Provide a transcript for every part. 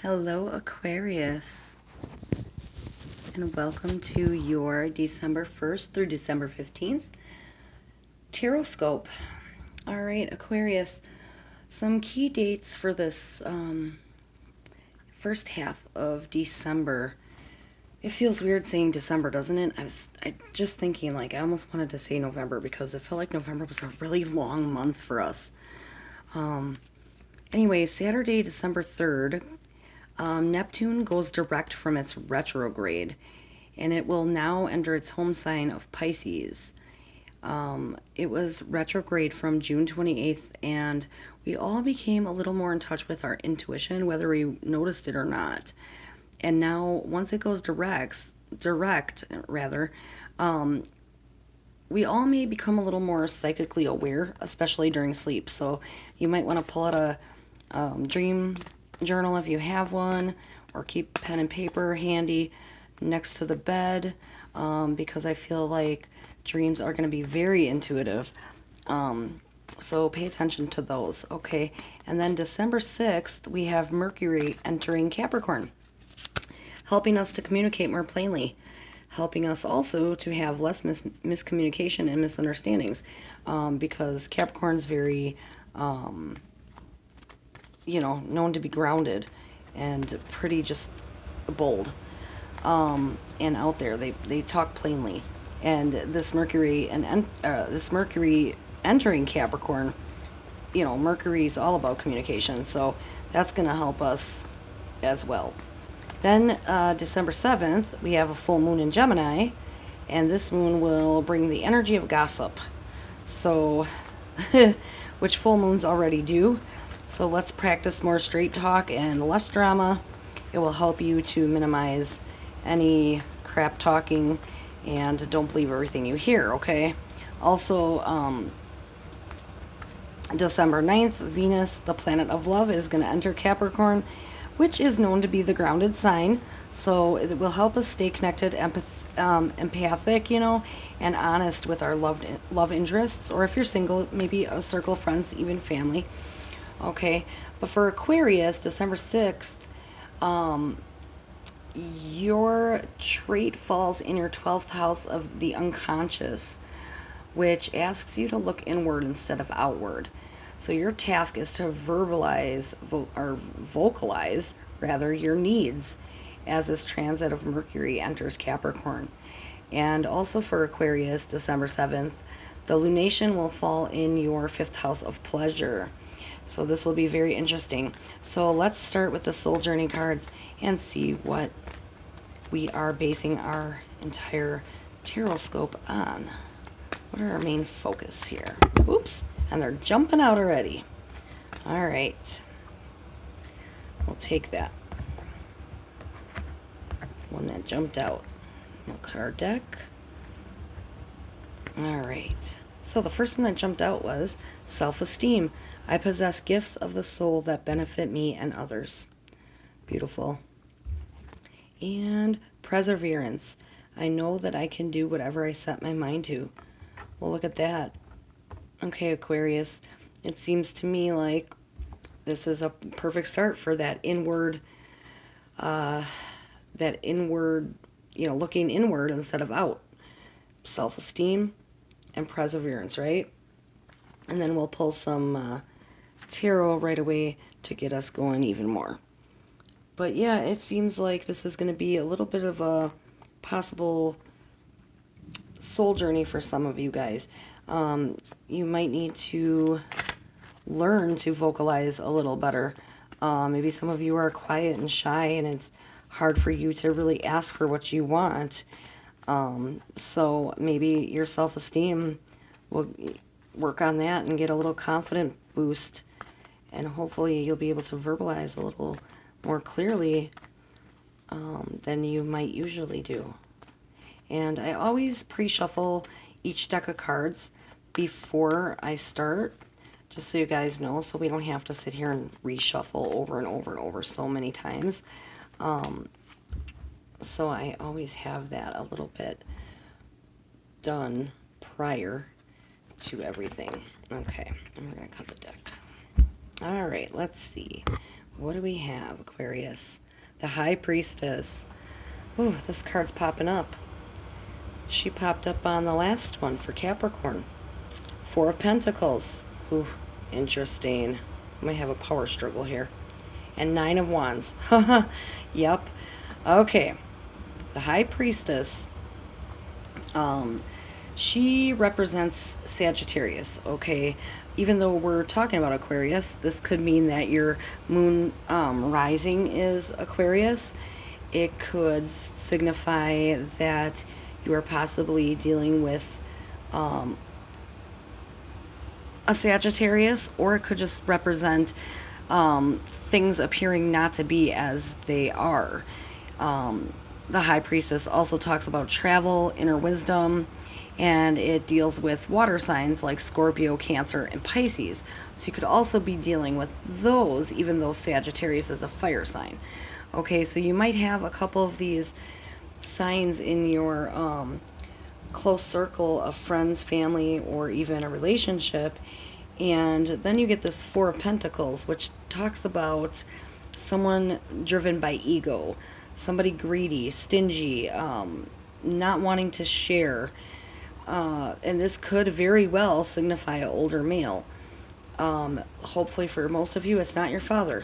Hello, Aquarius, and welcome to your December 1st through December 15th Tarotscope. All right, Aquarius, some key dates for this first half of December. It feels weird saying December, doesn't it? I just thinking, like, I almost wanted to say November because it felt like November was a really long month for us. Anyway, Saturday, December 3rd, Neptune goes direct from its retrograde, and it will now enter its home sign of Pisces. It was retrograde from June 28th, and we all became a little more in touch with our intuition, whether we noticed it or not. And now, once it goes direct, we all may become a little more psychically aware, especially during sleep. So you might want to pull out a dream journal if you have one, or keep pen and paper handy next to the bed, because I feel like dreams are going to be very intuitive. So pay attention to those, okay? And then December 6th, we have Mercury entering Capricorn, helping us to communicate more plainly, helping us also to have less miscommunication and misunderstandings, because Capricorn's very, known to be grounded and pretty just bold, and out there. They talk plainly. And this Mercury entering Capricorn, Mercury's all about communication, so that's going to help us as well. Then December 7th, we have a full moon in Gemini, and this moon will bring the energy of gossip. So, which full moons already do. So let's practice more straight talk and less drama. It will help you to minimize any crap talking, and don't believe everything you hear, okay? Also, December 9th, Venus, the planet of love, is going to enter Capricorn, which is known to be the grounded sign. So it will help us stay connected, empathic, and honest with our love interests. Or if you're single, maybe a circle of friends, even family. Okay, but for Aquarius, December 6th, your trait falls in your 12th house of the unconscious, which asks you to look inward instead of outward. So your task is to vocalize your needs as this transit of Mercury enters Capricorn. And also for Aquarius, December 7th, the lunation will fall in your 5th house of pleasure. So this will be very interesting. So let's start with the soul journey cards and see what we are basing our entire Tarotscope on. What are our main focus here? Oops, and they're jumping out already. All right, we'll take that one that jumped out. We'll cut our deck. All right, so the first one that jumped out was self-esteem. I possess gifts of the soul that benefit me and others. Beautiful. And perseverance. I know that I can do whatever I set my mind to. Well, look at that. Okay, Aquarius. It seems to me like this is a perfect start for that inward, looking inward instead of out. Self-esteem and perseverance, right? And then we'll pull some tarot right away to get us going even more. But yeah, it seems like this is going to be a little bit of a possible soul journey for some of you guys. You might need to learn to vocalize a little better. Maybe some of you are quiet and shy, and it's hard for you to really ask for what you want. So maybe your self-esteem will work on that and get a little confident boost, and hopefully you'll be able to verbalize a little more clearly than you might usually do. And I always pre-shuffle each deck of cards before I start, just so you guys know, so we don't have to sit here and reshuffle over and over and over so many times. So I always have that a little bit done prior to everything. Okay, and we're going to cut the deck. All right, let's see. What do we have, Aquarius? The High Priestess. Ooh, this card's popping up. She popped up on the last one for Capricorn. Four of Pentacles. Ooh, interesting. Might have a power struggle here. And Nine of Wands. Haha. Yep. Okay. The High Priestess. She represents Sagittarius, okay? Even though we're talking about Aquarius, this could mean that your moon rising is Aquarius. It could signify that you are possibly dealing with a Sagittarius, or it could just represent things appearing not to be as they are. The High Priestess also talks about travel, inner wisdom, and it deals with water signs like Scorpio, Cancer, and Pisces. So you could also be dealing with those, even though Sagittarius is a fire sign. Okay, so you might have a couple of these signs in your close circle of friends, family, or even a relationship. And then you get this Four of Pentacles, which talks about someone driven by ego, somebody greedy, stingy, not wanting to share. And this could very well signify an older male. Hopefully for most of you, it's not your father.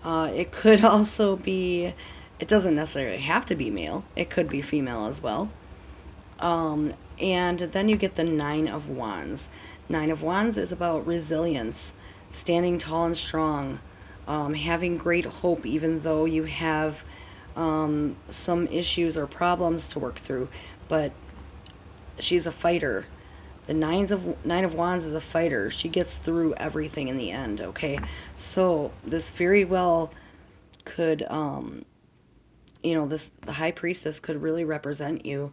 It could also be, it doesn't necessarily have to be male. It could be female as well. And then you get the Nine of Wands. Nine of Wands is about resilience, standing tall and strong, having great hope even though you have some issues or problems to work through. But she's a fighter. The Nine of Wands is a fighter. She gets through everything in the end, okay? So this very well could, the High Priestess could really represent you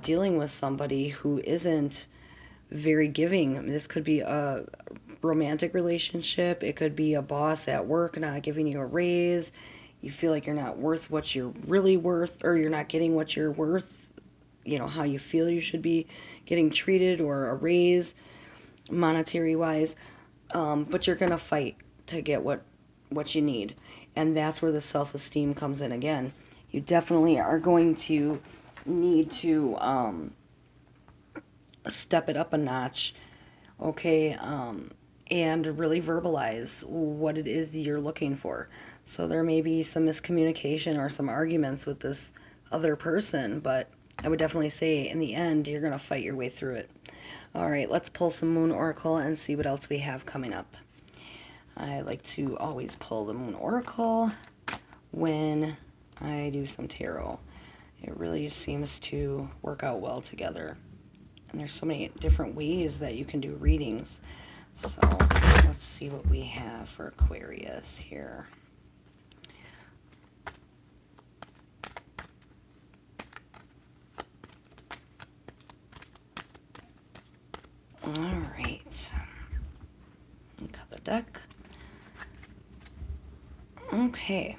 dealing with somebody who isn't very giving. This could be a romantic relationship. It could be a boss at work not giving you a raise. You feel like you're not worth what you're really worth, or you're not getting what you're worth, how you feel you should be getting treated, or a raise monetary wise. But you're going to fight to get what you need. And that's where the self-esteem comes in again. You definitely are going to need to step it up a notch, okay, and really verbalize what it is you're looking for. So there may be some miscommunication or some arguments with this other person, but I would definitely say in the end, you're going to fight your way through it. All right, let's pull some Moon Oracle and see what else we have coming up. I like to always pull the Moon Oracle when I do some tarot. It really seems to work out well together. And there's so many different ways that you can do readings. So let's see what we have for Aquarius here. All right. Cut the deck. Okay.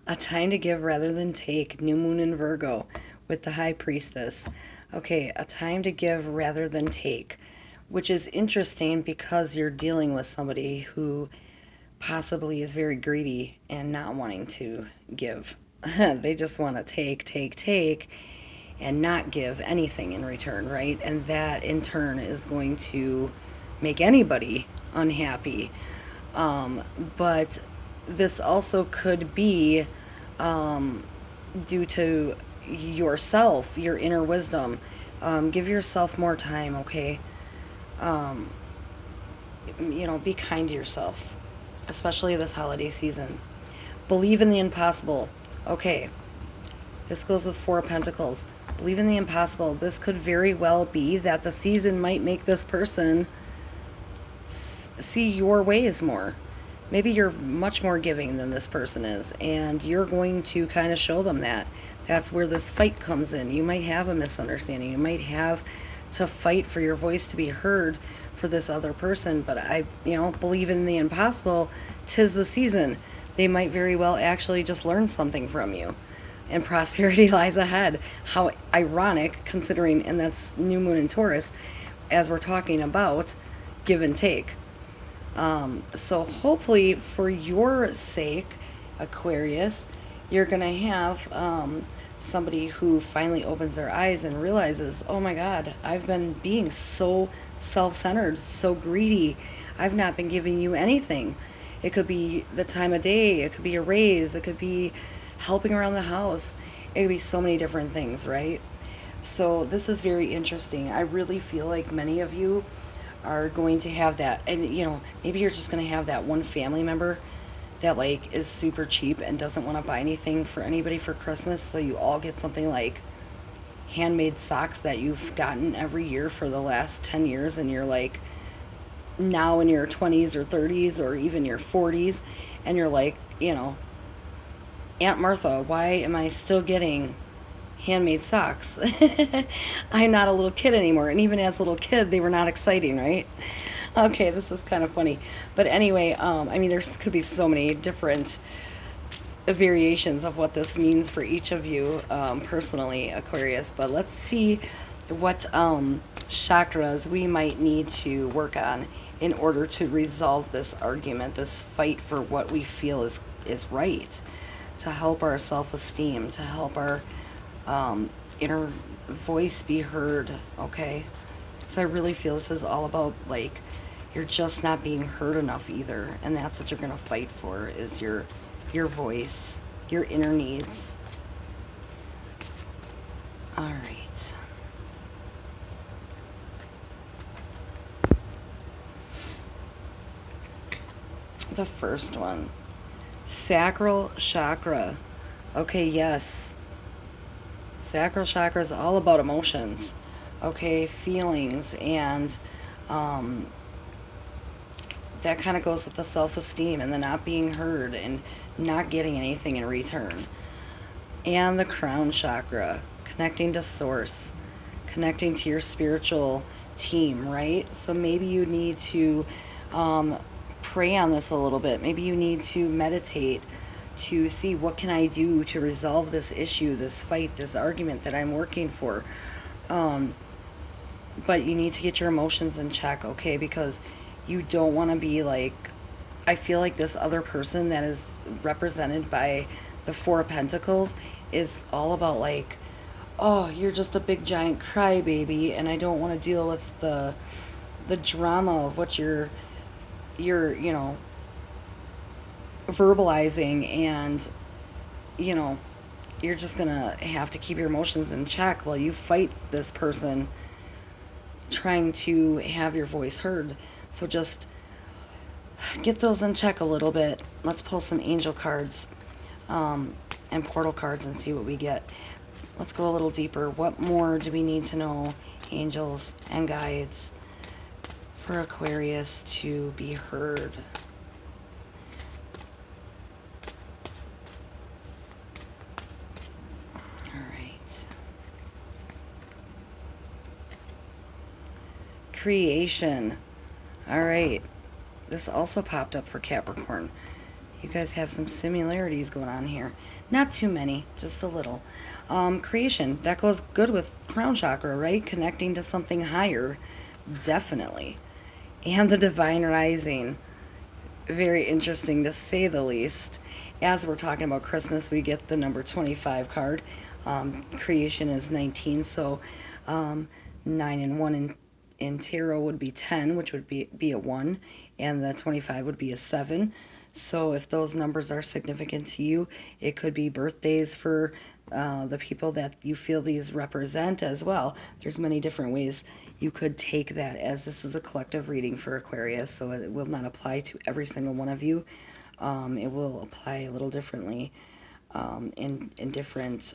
A time to give rather than take. New Moon in Virgo with the High Priestess. Okay, a time to give rather than take, which is interesting because you're dealing with somebody who possibly is very greedy and not wanting to give. They just want to take, and not give anything in return, right? And that in turn is going to make anybody unhappy. But this also could be due to yourself, your inner wisdom. Give yourself more time, okay? Be kind to yourself, especially this holiday season. Believe in the impossible. Okay, this goes with Four of Pentacles. Believe in the impossible. This could very well be that the season might make this person see your ways more. Maybe you're much more giving than this person is, and you're going to kind of show them that. That's where this fight comes in. You might have a misunderstanding. You might have to fight for your voice to be heard for this other person, but I believe in the impossible. 'Tis the season. They might very well actually just learn something from you, and prosperity lies ahead. How ironic, considering, and that's New Moon in Taurus, as we're talking about give and take. So hopefully for your sake, Aquarius, you're going to have somebody who finally opens their eyes and realizes, oh my God, I've been being so self-centered, so greedy. I've not been giving you anything. It could be the time of day, it could be a raise, it could be helping around the house. It could be so many different things, right? So this is very interesting. I really feel like many of you are going to have that, and maybe you're just going to have that one family member that like is super cheap and doesn't want to buy anything for anybody for Christmas, so you all get something like handmade socks that you've gotten every year for the last 10 years, and you're like now in your 20s or 30s or even your 40s, and you're like, Aunt Martha, why am I still getting handmade socks? I'm not a little kid anymore. And even as a little kid, they were not exciting, right? Okay, this is kind of funny. But anyway, I mean, there could be so many different variations of what this means for each of you personally, Aquarius. But let's see what chakras we might need to work on in order to resolve this argument, this fight for what we feel is right, to help our self-esteem, to help our inner voice be heard, okay? So I really feel this is all about, like, you're just not being heard enough either, and that's what you're going to fight for, is your voice, your inner needs. All right. The first one, sacral chakra. Okay, yes. Sacral chakra is all about emotions, okay, feelings, and that kind of goes with the self-esteem and the not being heard and not getting anything in return. And the crown chakra, connecting to source, connecting to your spiritual team, right? So maybe you need to pray on this a little bit. Maybe you need to meditate to see what can I do to resolve this issue, this fight, this argument that I'm working for. But you need to get your emotions in check, okay? Because you don't want to be like, I feel like this other person that is represented by the Four of Pentacles is all about like, oh, you're just a big giant crybaby, and I don't want to deal with the drama of what you're verbalizing, and you're just gonna have to keep your emotions in check while you fight this person trying to have your voice heard. So just get those in check a little bit. Let's pull some angel cards and portal cards and see what we get. Let's go a little deeper. What more do we need to know, angels and guides, for Aquarius to be heard? Creation. All right. This also popped up for Capricorn. You guys have some similarities going on here. Not too many, just a little. Creation. That goes good with crown chakra, right? Connecting to something higher. Definitely. And the divine rising. Very interesting to say the least. As we're talking about Christmas, we get the number 25 card. Creation is 19, so 9 and 1 in tarot would be 10, which would be a 1, and the 25 would be a 7. So if those numbers are significant to you, it could be birthdays for the people that you feel these represent as well. There's many different ways you could take that, as this is a collective reading for Aquarius, so it will not apply to every single one of you. It will apply a little differently in different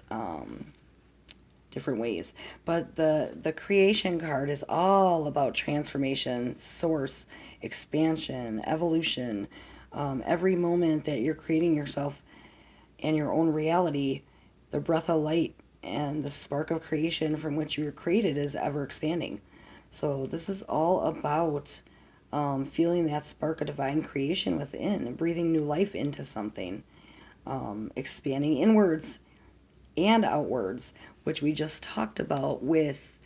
ways. But the creation card is all about transformation, source, expansion, evolution. Every moment that you're creating yourself and your own reality, the breath of light and the spark of creation from which you were created is ever expanding. So this is all about feeling that spark of divine creation within, breathing new life into something, expanding inwards and outwards, which we just talked about with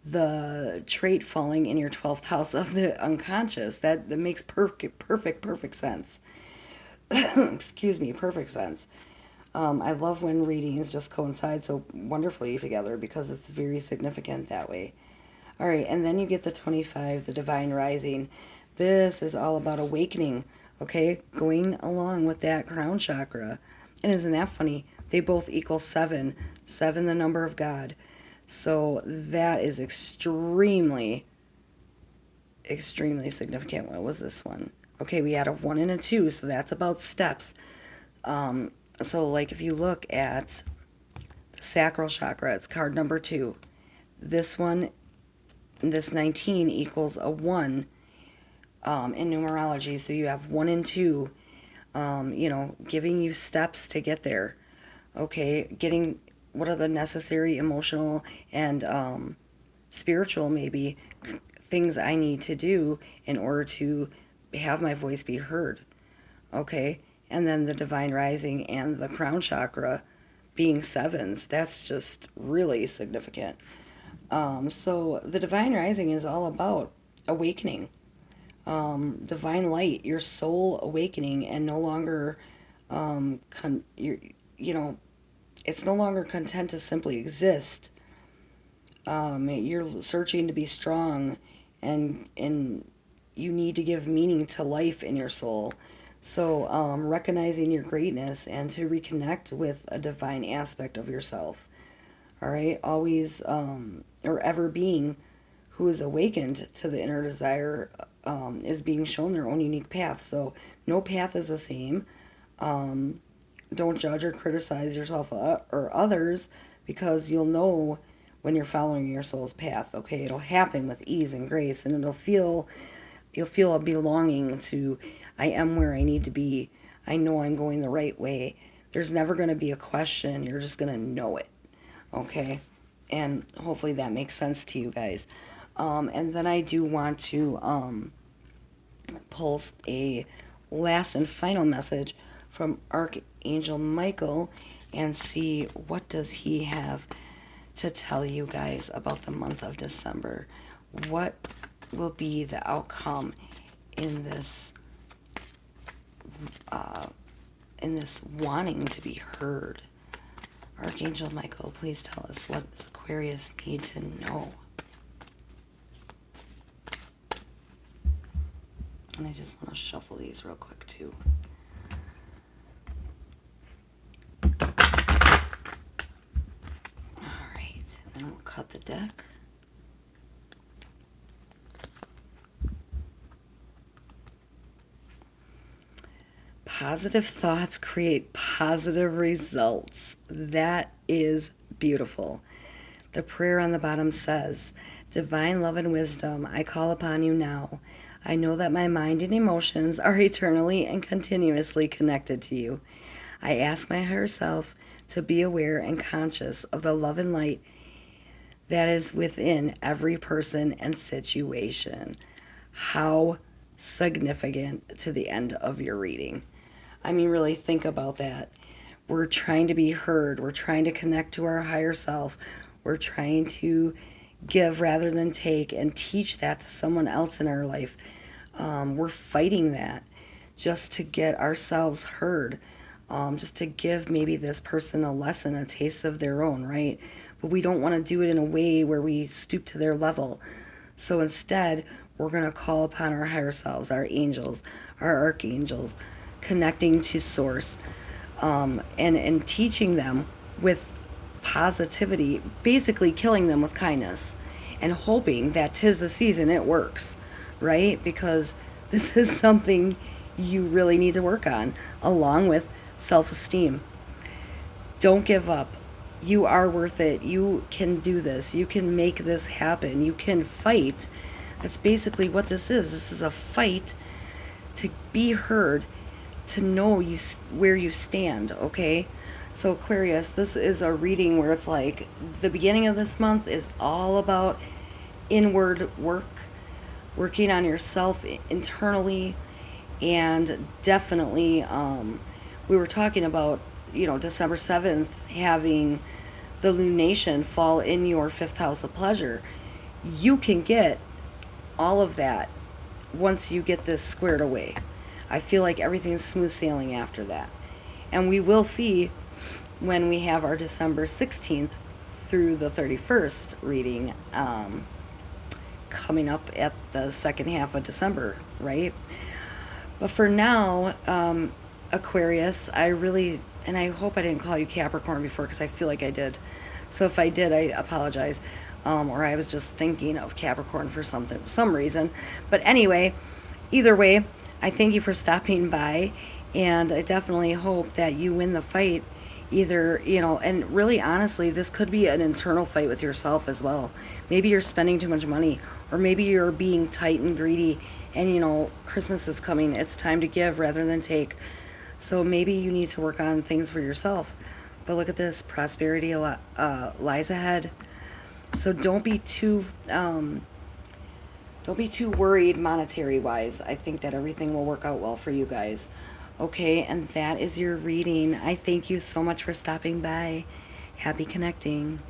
the trait falling in your 12th house of the unconscious. That makes perfect sense. Excuse me, perfect sense. I love when readings just coincide so wonderfully together because it's very significant that way. All right, and then you get the 25, the divine rising. This is all about awakening, okay? Going along with that crown chakra. And isn't that funny? They both equal 7. 7, the number of God. So that is extremely significant. What was this one? Okay, we had a 1 and a 2, so that's about steps. So like if you look at the sacral chakra, it's card number 2. This one, this 19 equals a 1 in numerology. So you have 1 and 2, giving you steps to get there. Okay, getting what are the necessary emotional and spiritual maybe things I need to do in order to have my voice be heard. Okay, and then the divine rising and the crown chakra being 7s, that's just really significant. So the divine rising is all about awakening, divine light, your soul awakening, and no longer, it's no longer content to simply exist. You're searching to be strong, and you need to give meaning to life in your soul. So recognizing your greatness and to reconnect with a divine aspect of yourself. All right, always or ever being who is awakened to the inner desire is being shown their own unique path. So no path is the same. Don't judge or criticize yourself or others, because you'll know when you're following your soul's path. Okay, it'll happen with ease and grace, and you'll feel a belonging to, I am where I need to be. I know I'm going the right way. There's never going to be a question. You're just going to know it. Okay, and hopefully that makes sense to you guys. And then I do want to pull a last and final message from Archangel Michael and see what does he have to tell you guys about the month of December. What will be the outcome in this wanting to be heard? Archangel Michael, please tell us, what does Aquarius need to know? And I just want to shuffle these real quick too. Alright, and then we'll cut the deck. Positive thoughts create positive results. That is beautiful. The prayer on the bottom says, Divine love and wisdom, I call upon you now. I know that my mind and emotions are eternally and continuously connected to you. I ask my higher self to be aware and conscious of the love and light that is within every person and situation. How significant to the end of your reading. I mean, really think about that. We're trying to be heard. We're trying to connect to our higher self. We're trying to give rather than take and teach that to someone else in our life. We're fighting that just to get ourselves heard, just to give maybe this person a lesson, a taste of their own, right? But we don't want to do it in a way where we stoop to their level. So instead, we're going to call upon our higher selves, our angels, our archangels, connecting to source, and teaching them with positivity, basically killing them with kindness and hoping that 'tis the season it works, right? Because this is something you really need to work on, along with self-esteem. Don't give up. You are worth it. You can do this. You can make this happen. You can fight. That's basically what this is. This is a fight to be heard, to know where you stand, okay? So Aquarius, this is a reading where it's like the beginning of this month is all about inward work, working on yourself internally, and definitely we were talking about, December 7th having the lunation fall in your 5th house of pleasure. you can get all of that once you get this squared away. I feel like everything's smooth sailing after that. And we will see when we have our December 16th through the 31st reading coming up at the second half of December, right? But for now, Aquarius, I really, and I hope I didn't call you Capricorn before because I feel like I did. So if I did, I apologize. Or I was just thinking of Capricorn for some reason. But anyway, either way, I thank you for stopping by, and I definitely hope that you win the fight. Either, and really honestly, this could be an internal fight with yourself as well. Maybe you're spending too much money, or maybe you're being tight and greedy, and Christmas is coming. It's time to give rather than take. So maybe you need to work on things for yourself. But look at this, prosperity lies ahead. So don't be too worried monetary wise. I think that everything will work out well for you guys. Okay, and that is your reading. I thank you so much for stopping by. Happy connecting.